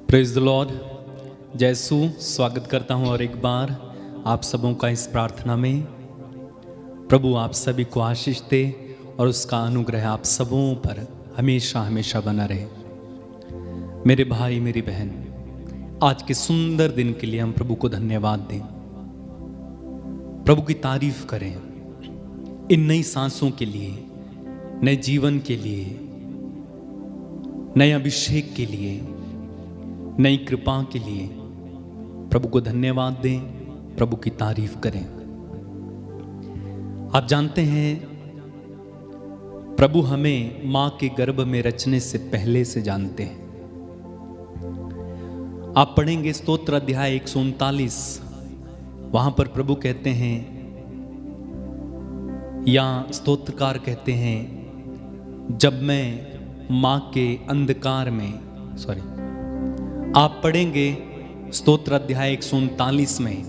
Praise the Lord. जैसु स्वागत करता हूं और एक बार आप सबों का इस प्रार्थना में। प्रभु आप सभी को आशीष दे और उसका अनुग्रह आप सबों पर हमेशा हमेशा बना रहे। मेरे भाई मेरी बहन, आज के सुंदर दिन के लिए हम प्रभु को धन्यवाद दें, प्रभु की तारीफ करें इन नई सांसों के लिए, नए जीवन के लिए, नए अभिषेक के लिए, नई कृपा के लिए प्रभु को धन्यवाद दें, प्रभु की तारीफ करें। आप जानते हैं प्रभु हमें मां के गर्भ में रचने से पहले से जानते हैं। आप पढ़ेंगे स्तोत्र अध्याय 139, वहां पर प्रभु कहते हैं या स्तोत्रकार कहते हैं, जब मैं मां के अंधकार में आप पढ़ेंगे स्तोत्र अध्याय 139 में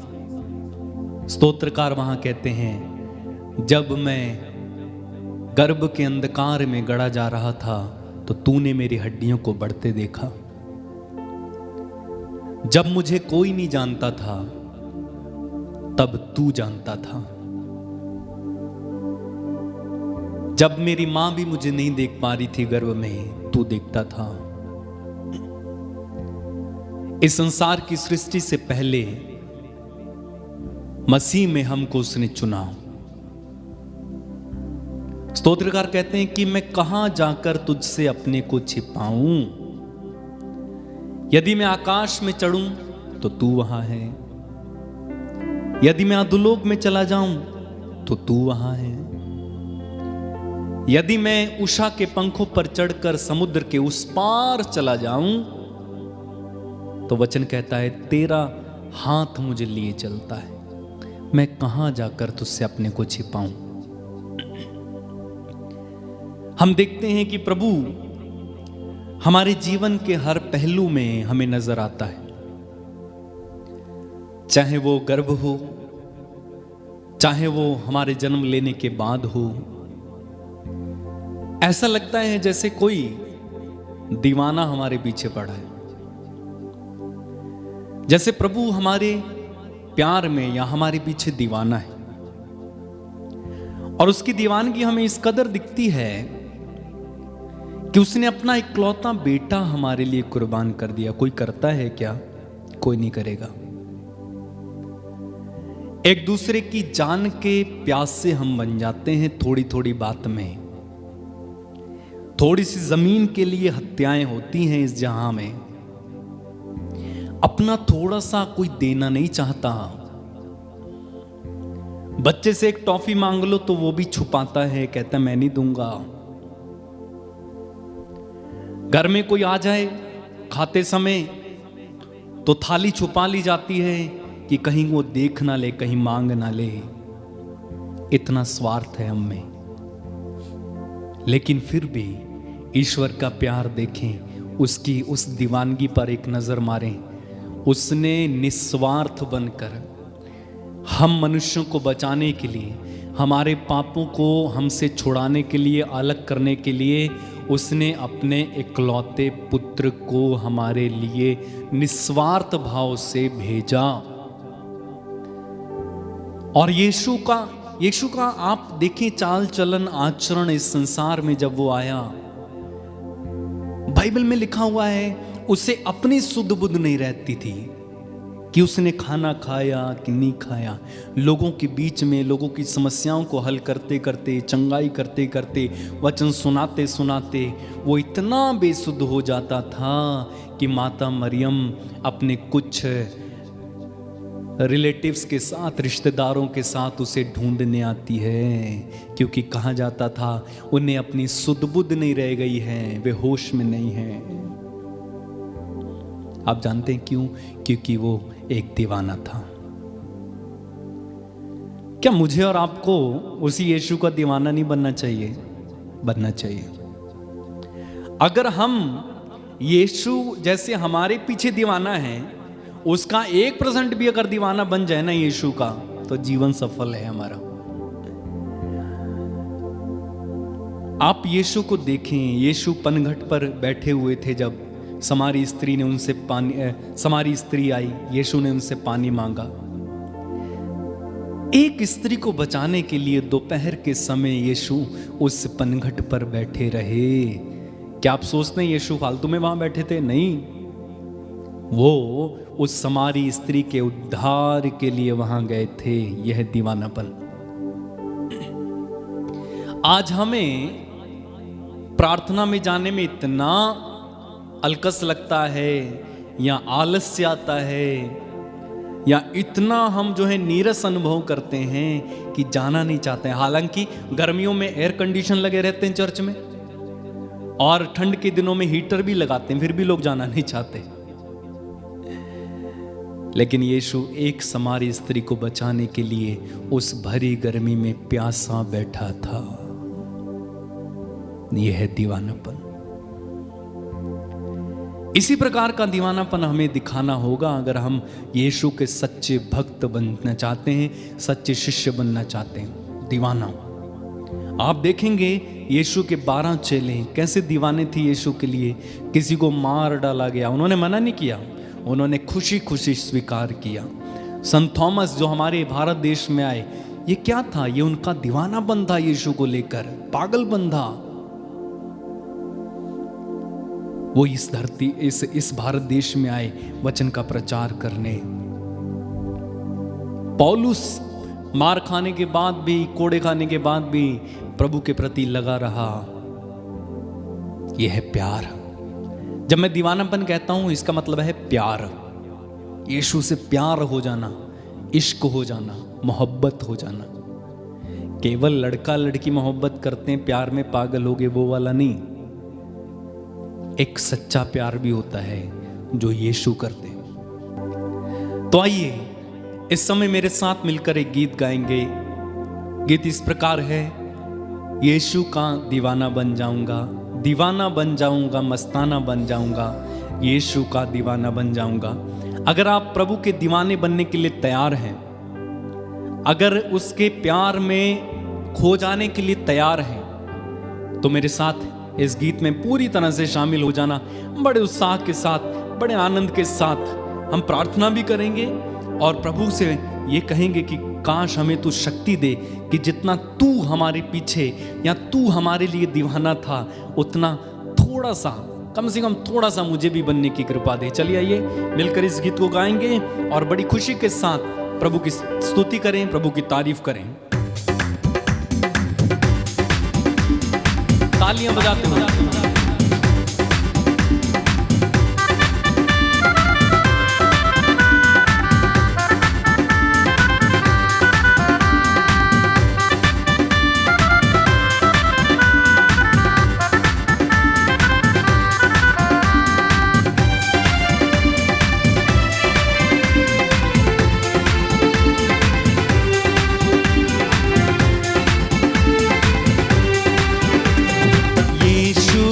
स्तोत्रकार वहां कहते हैं, जब मैं गर्भ के अंधकार में गड़ा जा रहा था तो तूने मेरी हड्डियों को बढ़ते देखा। जब मुझे कोई नहीं जानता था तब तू जानता था। जब मेरी मां भी मुझे नहीं देख पा रही थी गर्भ में, तू देखता था। इस संसार की सृष्टि से पहले मसीह में हमको उसने चुना। स्तोत्रकार कहते हैं कि मैं कहां जाकर तुझसे अपने को छिपाऊं। यदि मैं आकाश में चढ़ूं तो तू वहां है, यदि मैं अधोलोक में चला जाऊं तो तू वहां है, यदि मैं उषा के पंखों पर चढ़कर समुद्र के उस पार चला जाऊं तो वचन कहता है तेरा हाथ मुझे लिए चलता है। मैं कहां जाकर तुझसे अपने को छिपाऊं। हम देखते हैं कि प्रभु हमारे जीवन के हर पहलू में हमें नजर आता है, चाहे वो गर्भ हो, चाहे वो हमारे जन्म लेने के बाद हो। ऐसा लगता है जैसे कोई दीवाना हमारे पीछे पड़ा है, जैसे प्रभु हमारे प्यार में या हमारे पीछे दीवाना है। और उसकी दीवानगी हमें इस कदर दिखती है कि उसने अपना इकलौता बेटा हमारे लिए कुर्बान कर दिया। कोई करता है क्या? कोई नहीं करेगा। एक दूसरे की जान के प्यास से हम बन जाते हैं। थोड़ी थोड़ी बात में, थोड़ी सी जमीन के लिए हत्याएं होती हैं इस जहां में। अपना थोड़ा सा कोई देना नहीं चाहता। बच्चे से एक टॉफी मांग लो तो वो भी छुपाता है, कहता मैं नहीं दूंगा। घर में कोई आ जाए खाते समय तो थाली छुपा ली जाती है कि कहीं वो देख ना ले, कहीं मांग ना ले। इतना स्वार्थ है हम में। लेकिन फिर भी ईश्वर का प्यार देखें, उसकी उस दीवानगी पर एक नजर मारें। उसने निस्वार्थ बनकर हम मनुष्यों को बचाने के लिए, हमारे पापों को हमसे छुड़ाने के लिए, अलग करने के लिए उसने अपने इकलौते पुत्र को हमारे लिए निस्वार्थ भाव से भेजा। और यीशु का आप देखें चाल चलन आचरण इस संसार में। जब वो आया, बाइबल में लिखा हुआ है उसे अपनी सुध बुध नहीं रहती थी कि उसने खाना खाया कि नहीं खाया। लोगों के बीच में, लोगों की समस्याओं को हल करते करते, चंगाई करते करते, वचन सुनाते सुनाते वो इतना बेसुध हो जाता था कि माता मरियम अपने कुछ रिलेटिव्स के साथ, रिश्तेदारों के साथ उसे ढूंढने आती है, क्योंकि कहा जाता था उन्हें अपनी सुध बुध नहीं रह गई है, वे होश में नहीं है। आप जानते हैं क्यों? क्योंकि वो एक दीवाना था। क्या मुझे और आपको उसी यीशु का दीवाना नहीं बनना चाहिए? बनना चाहिए। अगर हम यीशु जैसे हमारे पीछे दीवाना है, उसका 1% भी अगर दीवाना बन जाए ना यीशु का, तो जीवन सफल है हमारा। आप यीशु को देखें। यीशु पनघट पर बैठे हुए थे जब समारी स्त्री ने उनसे समारी स्त्री आई, यीशु ने उनसे पानी मांगा। एक स्त्री को बचाने के लिए दोपहर के समय यीशु उस पनघट पर बैठे रहे। क्या आप सोचते हैं यीशु फालतू में वहां बैठे थे? नहीं, वो उस समारी स्त्री के उद्धार के लिए वहां गए थे। यह दीवानापन। आज हमें प्रार्थना में जाने में इतना अलकस लगता है या आलस्य आता है या इतना हम जो है नीरस अनुभव करते हैं कि जाना नहीं चाहते हैं। हालांकि गर्मियों में एयर कंडीशन लगे रहते हैं चर्च में और ठंड के दिनों में हीटर भी लगाते हैं, फिर भी लोग जाना नहीं चाहते। लेकिन यीशु एक समारी स्त्री को बचाने के लिए उस भरी गर्मी में प्यासा बैठा था। यह है दीवानापन। इसी प्रकार का दीवानापन हमें दिखाना होगा अगर हम यीशु के सच्चे भक्त बनना चाहते हैं, सच्चे शिष्य बनना चाहते हैं। दीवाना। आप देखेंगे यीशु के 12 चेले कैसे दीवाने थे यीशु के लिए। किसी को मार डाला गया, उन्होंने मना नहीं किया, उन्होंने खुशी खुशी स्वीकार किया। संत थॉमस जो हमारे भारत देश में आए, ये क्या था? ये उनका दीवानापन था यीशु को लेकर, पागलपन था। वो इस धरती इस भारत देश में आए वचन का प्रचार करने। पौलुस मार खाने के बाद भी, कोड़े खाने के बाद भी प्रभु के प्रति लगा रहा। यह है प्यार। जब मैं दीवानापन कहता हूं इसका मतलब है प्यार। यीशु से प्यार हो जाना, इश्क हो जाना, मोहब्बत हो जाना। केवल लड़का लड़की मोहब्बत करते हैं, प्यार में पागल हो गए, वो वाला नहीं। एक सच्चा प्यार भी होता है जो यीशु करते। तो आइए इस समय मेरे साथ मिलकर एक गीत गाएंगे। गीत इस प्रकार है, यीशु का दीवाना बन जाऊंगा, दीवाना बन जाऊंगा, मस्ताना बन जाऊंगा, यीशु का दीवाना बन जाऊंगा। अगर आप प्रभु के दीवाने बनने के लिए तैयार हैं, अगर उसके प्यार में खो जाने के लिए तैयार हैं, तो मेरे साथ इस गीत में पूरी तरह से शामिल हो जाना। बड़े उत्साह के साथ, बड़े आनंद के साथ हम प्रार्थना भी करेंगे और प्रभु से ये कहेंगे कि काश हमें तू शक्ति दे कि जितना तू हमारे पीछे या तू हमारे लिए दीवाना था, उतना थोड़ा सा, कम से कम थोड़ा सा मुझे भी बनने की कृपा दे। चलिए आइए मिलकर इस गीत को गाएंगे और बड़ी खुशी के साथ प्रभु की स्तुति करें, प्रभु की तारीफ करें। तालियां बजाते हुए। यीशु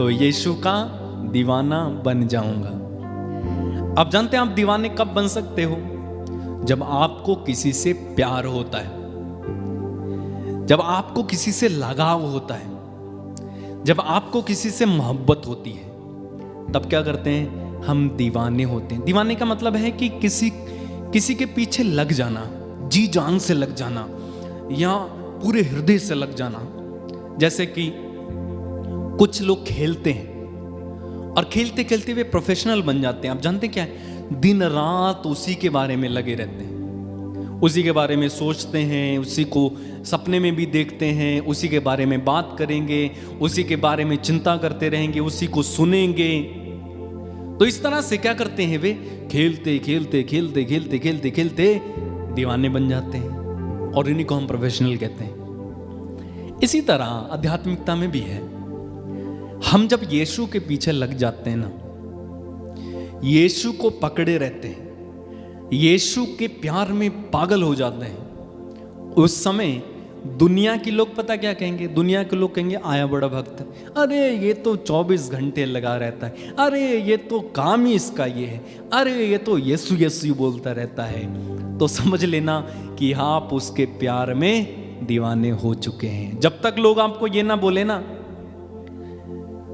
तो यीशु का दीवाना बन जाऊंगा। आप जानते हैं आप दीवाने कब बन सकते हो? जब आपको किसी से प्यार होता है, जब आपको किसी से लगाव होता है, जब आपको किसी से मोहब्बत होती है, तब क्या करते हैं? हम दीवाने होते हैं। दीवाने का मतलब है कि किसी के पीछे लग जाना, जी जान से लग जाना या पूरे हृदय से लग जाना। जैसे कि कुछ लोग खेलते हैं और खेलते खेलते वे प्रोफेशनल बन जाते हैं। आप जानते क्या है? दिन रात उसी के बारे में लगे रहते हैं, उसी के बारे में सोचते हैं, उसी को सपने में भी देखते हैं, उसी के बारे में बात करेंगे, उसी के बारे में चिंता करते रहेंगे, उसी को सुनेंगे। तो इस तरह से क्या करते हैं? वे खेलते खेलते खेलते खेलते खेलते खेलते दीवाने बन जाते हैं और इन्हीं को हम प्रोफेशनल कहते हैं। इसी तरह आध्यात्मिकता में भी है। हम जब यीशु के पीछे लग जाते हैं ना, यीशु को पकड़े रहते हैं, यीशु के प्यार में पागल हो जाते हैं, उस समय दुनिया के लोग पता क्या कहेंगे? दुनिया के लोग कहेंगे आया बड़ा भक्त, अरे ये तो 24 घंटे लगा रहता है, अरे ये तो काम ही इसका ये है, अरे ये तो यीशु यीशु बोलता रहता है। तो समझ लेना कि आप उसके प्यार में दीवाने हो चुके हैं। जब तक लोग आपको ये ना बोले ना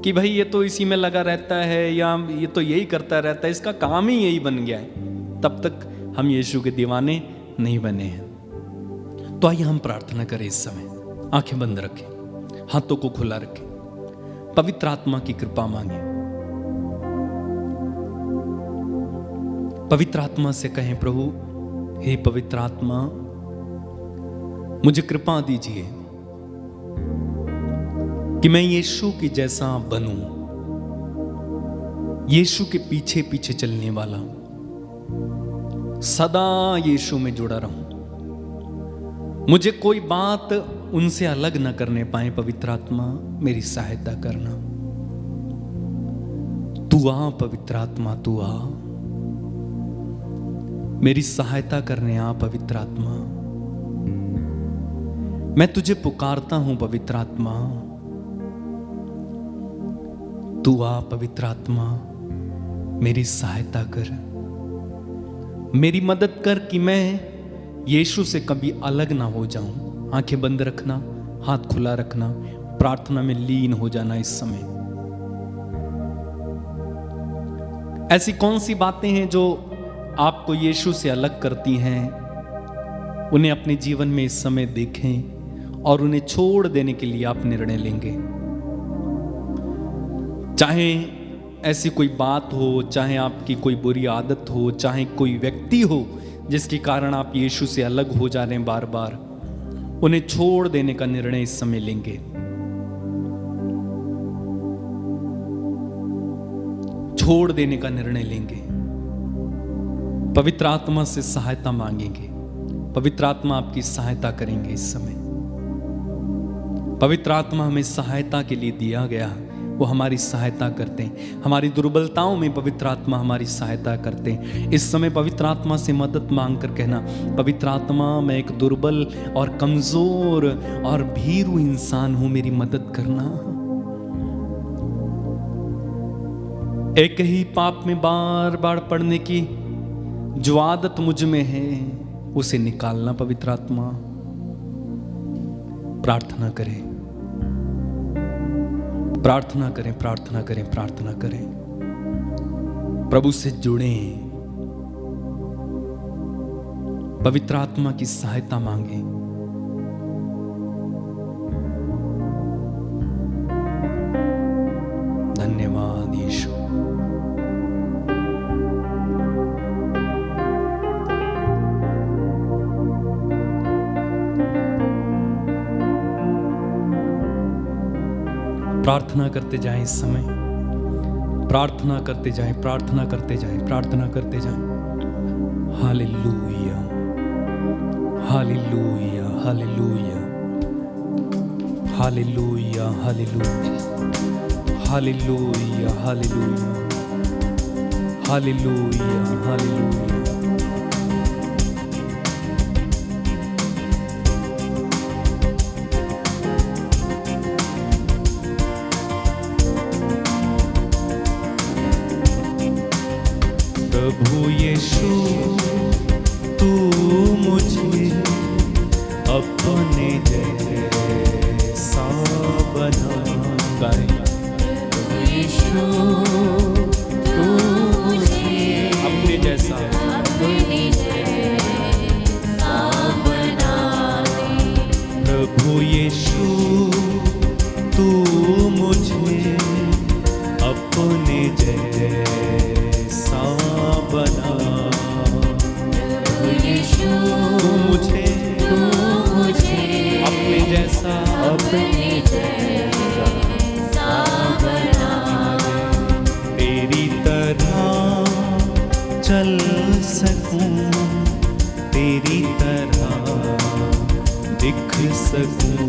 कि भाई ये तो इसी में लगा रहता है या ये तो यही करता रहता है, इसका काम ही यही बन गया है, तब तक हम यीशु के दीवाने नहीं बने हैं। तो आइए हम प्रार्थना करें इस समय। आंखें बंद रखें, हाथों को खुला रखें, पवित्र आत्मा की कृपा मांगे। पवित्र आत्मा से कहें, प्रभु हे पवित्र आत्मा, मुझे कृपा दीजिए कि मैं यीशु की जैसा बनूं, यीशु के पीछे पीछे चलने वाला, सदा यीशु में जुड़ा रहूं, मुझे कोई बात उनसे अलग न करने पाए। पवित्र आत्मा मेरी सहायता करना। तू आ पवित्र आत्मा, तू आ मेरी सहायता करने आ पवित्र आत्मा। मैं तुझे पुकारता हूं पवित्र आत्मा, तू आ पवित्र आत्मा, मेरी सहायता कर, मेरी मदद कर कि मैं यीशु से कभी अलग ना हो जाऊं। आंखें बंद रखना, हाथ खुला रखना, प्रार्थना में लीन हो जाना इस समय। ऐसी कौन सी बातें हैं जो आपको यीशु से अलग करती हैं? उन्हें अपने जीवन में इस समय देखें और उन्हें छोड़ देने के लिए आप निर्णय लेंगे। चाहे ऐसी कोई बात हो, चाहे आपकी कोई बुरी आदत हो, चाहे कोई व्यक्ति हो जिसके कारण आप यीशु से अलग हो जा रहे हैं बार बार, उन्हें छोड़ देने का निर्णय इस समय लेंगे। छोड़ देने का निर्णय लेंगे। पवित्र आत्मा से सहायता मांगेंगे। पवित्र आत्मा आपकी सहायता करेंगे इस समय। पवित्र आत्मा हमें सहायता के लिए दिया गया, वो हमारी सहायता करते हैं। हमारी दुर्बलताओं में पवित्र आत्मा हमारी सहायता करते हैं। इस समय पवित्र आत्मा से mदद मांग कर कहना, पवित्र आत्मा मैं एक दुर्बल और कमजोर और भीरू इंसान हूं, मेरी मदद करना। एक ही पाप में बार बार पड़ने की जो आदत मुझ में है, उसे निकालना पवित्र आत्मा। प्रार्थना करें, प्रार्थना करें, प्रार्थना करें, प्रार्थना करें। प्रभु से जुड़ें, पवित्र आत्मा की सहायता मांगें। धन्यवाद यीशु। प्रार्थना करते जाएं इस समय, प्रार्थना करते जाएं, प्रार्थना करते जाएं, प्रार्थना करते जाएं। Hallelujah, hallelujah, hallelujah, hallelujah, hallelujah, hallelujah, hallelujah, hallelujah, hallelujah. प्रभु यीशु तू मुझे अपने जैसा बना। यीशु तू मुझे अपने जैसा बना दे। प्रभु यीशु तू मुझे अपने जैसा बना। प्रभु यीशु तू मुझे अपने जैसा बना। तेरी तरह चल सकूं, तेरी तरह दिख सकूं,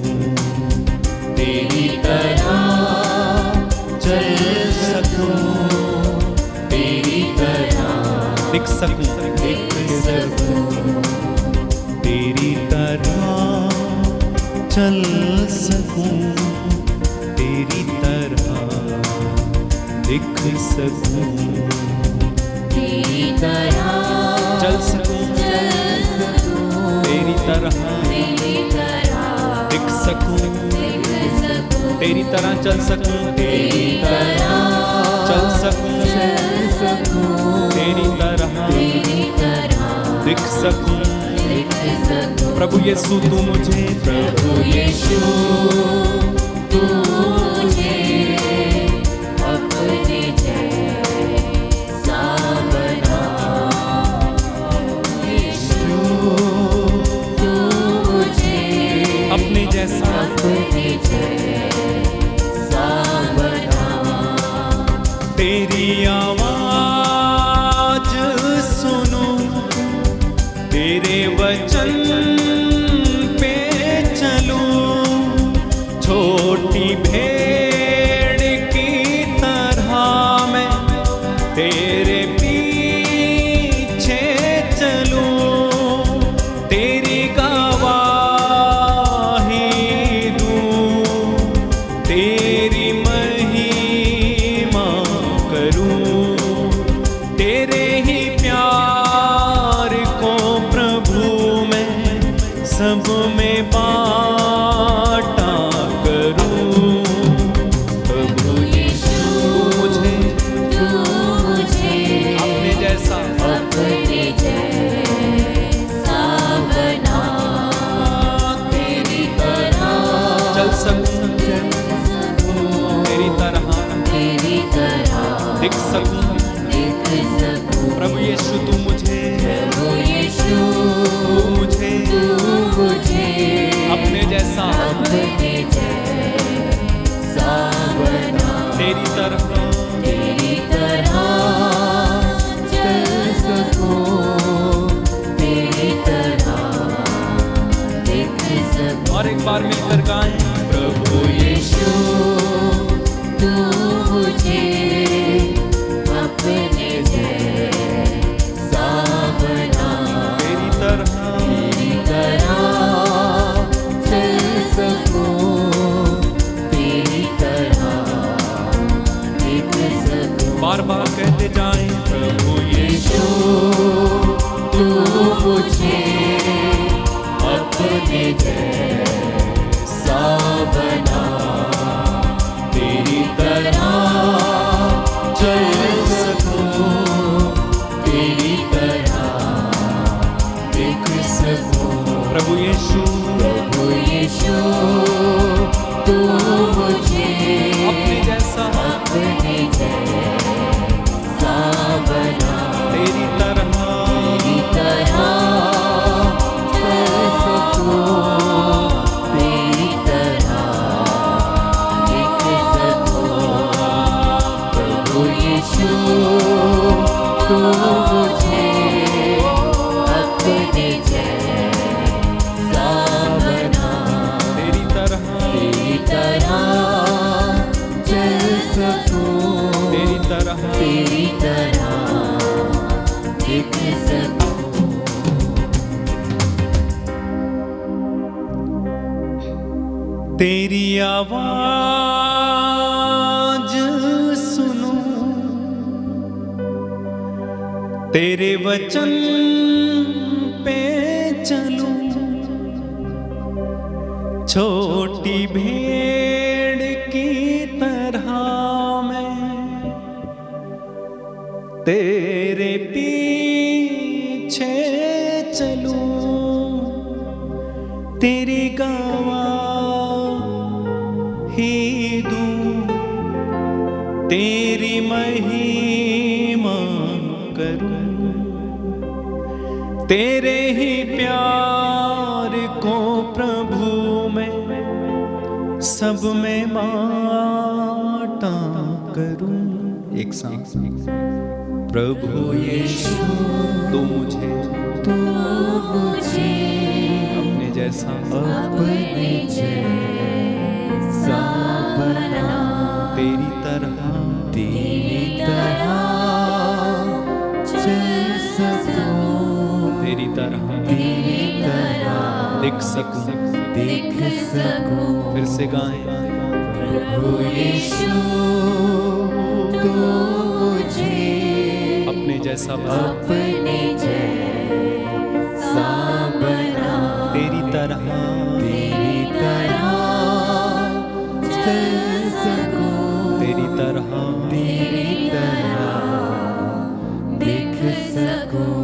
तेरी तरह चल सकूं, तेरी तरह दिख सकूं, तेरी तरह चल सकूं, तेरी तरह दिख सकूं, तेरी तरह चल सकूं, तेरी तरह दिख सकूं, तेरी तरह चल सकूं, तेरी तरह चल सकूं, तेरी तरह दिख सकूं। प्रभु यीशु तू मुझे, प्रभु यीशु तू मुझे अपने जैसा बना। यीशु तू मुझे अपने जैसा बना। तेरी आवाज सुनूं, तेरे वचन पे चलूं, छोटी भेड़ की तरह मैं तेरे पीछे चलूं, तेरी गवाही दूं, तेरी महिमा करूं, तेरे ही प्यार को प्रभु मैं सब में बांटा करूं। प्रभु यीशु मुझे तू मुझे अपने जैसा अपने जैसा बना। तेरी तरह चल सकूं, तेरी तरह दिख सकूं। प्रभु यीशु तू मुझे, प्रभु यीशु तू मुझे तू मुझे अपने जैसा अपने जैसा बना। तेरी तरह तेरी तरह चल सकूं, तेरी तरह दिख सकूं। और एक बार मिलकर गाएं। प्रभु यीशु तू मुझे अपने जैसा बना। तेरी तरह चल सकूं, तेरी तरह दिख सकूं। बार बार कहते जाएं। प्रभु यीशु तू मुझे अपने जैसा बना। तेरी तरह चल सकूं, तेरी तरह दिख सकूं। प्रभु यीशु तू मुझे अपने जैसा अपने जैसा बना। तेरी तरह चल सकूं, तेरी तरह दिख सकूं। प्रभु यीशु तू मुझे अपने जैसा बना। तेरी तरह चल सकूं, तेरी तरह तेरी तरह दिख सकूं। तेरी आवाज सुनूं, तेरे वचन पे चलूं, छोटी भेड़ की तरह मैं तेरे पीछे चलूं, तेरी गवाही दूं, तेरी महिमा करूं, तेरे ही प्यार को प्रभु मैं सब में बांटा करूं। एक सांस। प्रभु यीशु तू मुझे अपने जैसा अपने जैसा बना, तेरी तरह चल सकूं, तेरी तरह दिख सकूं। फिर से गाएं। प्रभु यीशु तू मुझे अपने जैसा बना, अपने जैसा बना, तेरी तरह चल सकूं, तेरी तरह दिख सकूं।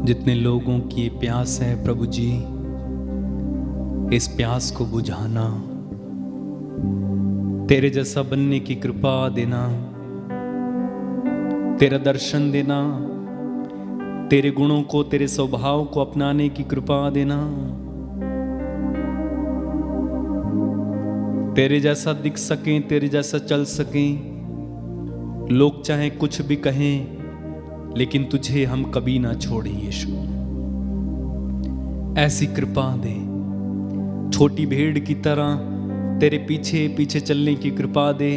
जितने लोगों की ये प्यास है प्रभु जी, इस प्यास को बुझाना, तेरे जैसा बनने की कृपा देना, तेरा दर्शन देना, तेरे गुणों को, तेरे स्वभाव को अपनाने की कृपा देना, तेरे जैसा दिख सकें, तेरे जैसा चल सकें। लोग चाहे कुछ भी कहें, लेकिन तुझे हम कभी ना छोड़ें यीशु। ऐसी कृपा दे, छोटी भेड़ की तरह तेरे पीछे पीछे चलने की कृपा दे,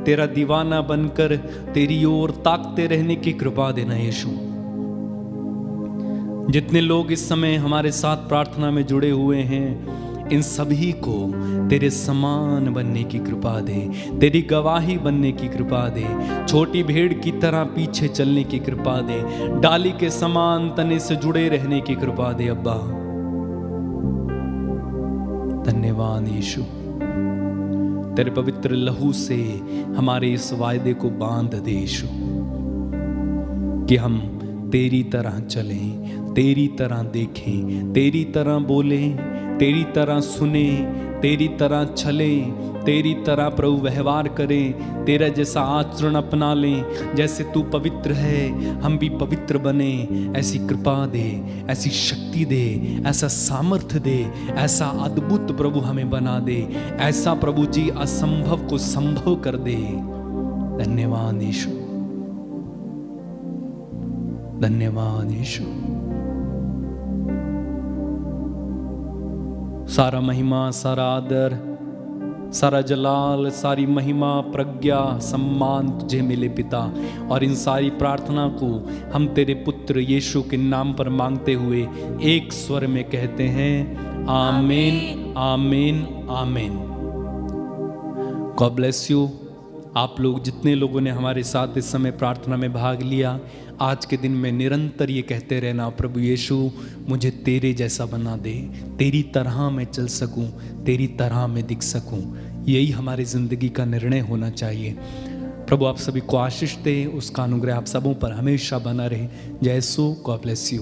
तेरा दीवाना बनकर तेरी ओर ताकते रहने की कृपा देना यीशु। जितने लोग इस समय हमारे साथ प्रार्थना में जुड़े हुए हैं, इन सभी को तेरे समान बनने की कृपा दे, तेरी गवाही बनने की कृपा दे, छोटी भेड़ की तरह पीछे चलने की कृपा दे, डाली के समान तने से जुड़े रहने की कृपा दे अब्बा। धन्यवाद यीशु, तेरे पवित्र लहू से हमारे इस वायदे को बांध दे यीशु, कि हम तेरी तरह चलें, तेरी तरह देखें, तेरी तरह बोलें, तेरी तरह सुने, तेरी तरह चले, तेरी तरह प्रभु व्यवहार करें, तेरा जैसा आचरण अपना लें। जैसे तू पवित्र है, हम भी पवित्र बने। ऐसी कृपा दे, ऐसी शक्ति दे, ऐसा सामर्थ्य दे, ऐसा अद्भुत प्रभु हमें बना दे, ऐसा प्रभु जी असंभव को संभव कर दे। धन्यवाद यीशु, धन्यवाद यीशु। सारा महिमा, सारा आदर, सारा जलाल, सारी महिमा, प्रज्ञा, सम्मान तुझे मिले पिता। और इन सारी प्रार्थना को हम तेरे पुत्र यीशु के नाम पर मांगते हुए एक स्वर में कहते हैं, आमीन, आमीन, आमीन। God bless you. आप लोग जितने लोगों ने हमारे साथ इस समय प्रार्थना में भाग लिया, आज के दिन में निरंतर ये कहते रहना, प्रभु यीशु मुझे तेरे जैसा बना दे, तेरी तरह मैं चल सकूं, तेरी तरह मैं दिख सकूं। यही हमारी ज़िंदगी का निर्णय होना चाहिए। प्रभु आप सभी को आशीष दे, उसका अनुग्रह आप सबों पर हमेशा बना रहे। जय यीशु, गॉड ब्लेस यू।